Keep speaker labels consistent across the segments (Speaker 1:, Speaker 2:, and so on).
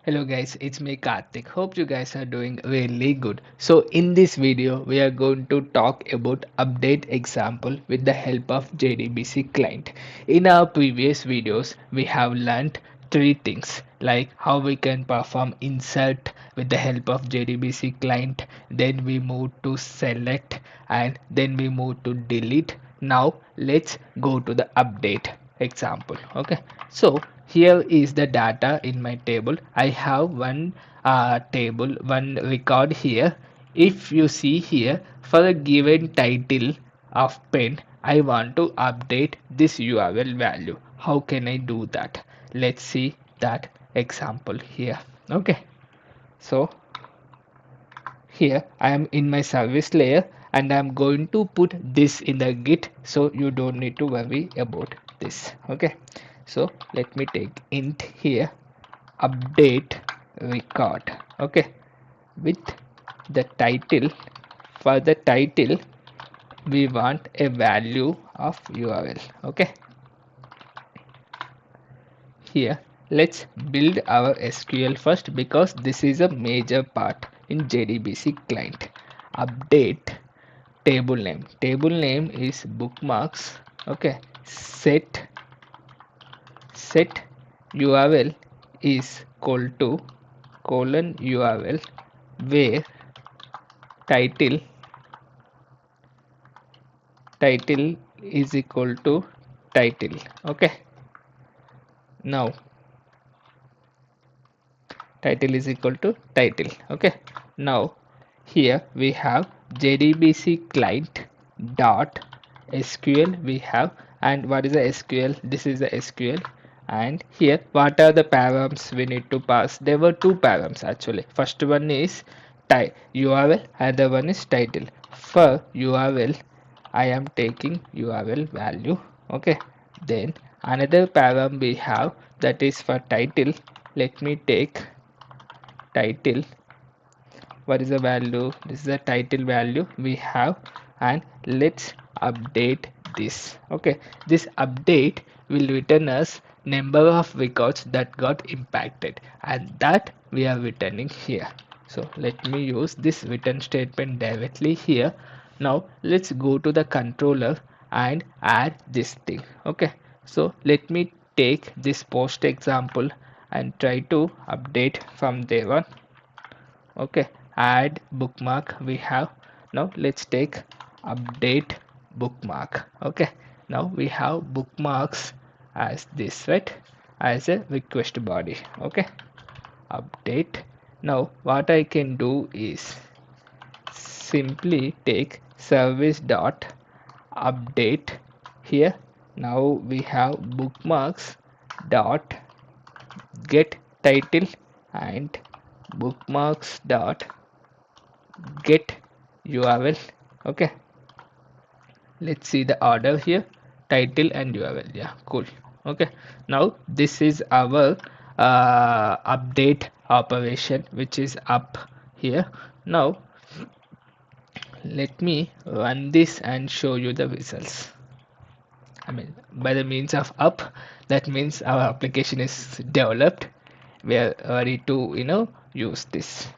Speaker 1: Hello guys, it's me Karthik. Hope you guys are doing really good. So in this video, we are going to talk about update example with the help of JDBC client. In our previous videos, we have learned three things like how we can perform insert with the help of JDBC client. Then we move to select and then we move to delete. Now let's go to the update example. Okay, so here is the data in my table. I have one record here. If you see here, for a given title of pen, I want to update this URL value. How can I do that? Let's see that example here. Okay, so here I am in my service layer and I'm going to put this in the git, so you don't need to worry about this. Okay, so let me take int here, update record. Okay, with the title, for the title we want a value of URL. Okay, here let's build our SQL first because this is a major part in JDBC client. Update table name is bookmarks. Okay, set URL is equal to colon URL where title title is equal to title. Okay, now title is equal to title. Okay, now here we have JDBC client dot SQL we have, and what is the SQL? This is the SQL, and here what are the params we need to pass? There were two params actually. First one is URL and the one is title. For URL I am taking URL value. Okay, then another param we have, that is for title. Let me take title. What is the value? This is the title value we have, and let's update this. Okay, this update will return us number of records that got impacted, and that we are returning here. So let me use this return statement directly here. Now let's go to the controller and add this thing. Okay, so let me take this post example and try to update from there on. Okay, add bookmark we have. Now let's take update bookmark. Okay, now we have bookmarks as this, right, as a request body. Okay, update. Now what I can do is simply take service dot update here. Now we have bookmarks dot get title and bookmarks dot get URL. Okay, let's see the order here, title and URL. Yeah, cool. Okay, now this is our update operation which is up here. Now let me run this and show you the results. I mean, by the means of up, that means our application is developed. We are ready to use this.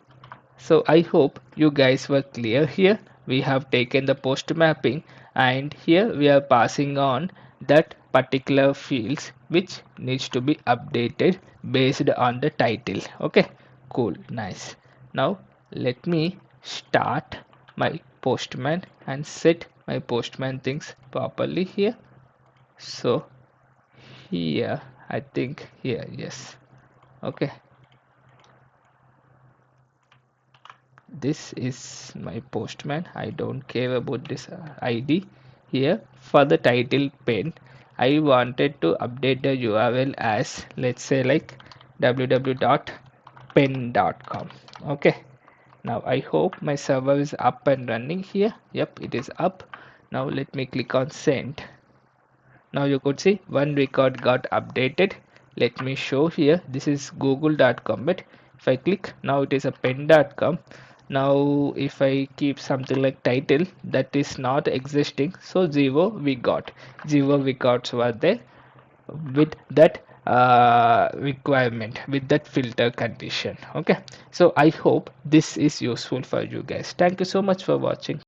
Speaker 1: So I hope you guys were clear here. We have taken the post mapping, and here we are passing on that particular fields which needs to be updated based on the title. Okay, cool, nice. Now let me start my postman and set my postman things properly here. So here I think here, yes. Okay, this is my postman. I don't care about this ID. Here for the title pen, I wanted to update the URL as, let's say, like www.pen.com. Okay, now I hope my server is up and running here. Yep, it is up. Now let me click on send. Now you could see one record got updated. Let me show here. This is google.com, but if I click, now it is a pen.com. Now if I keep something like title, that is not existing, so zero we got, zero records were there. With that requirement with that filter condition. Okay, so I hope this is useful for you guys. Thank you so much for watching.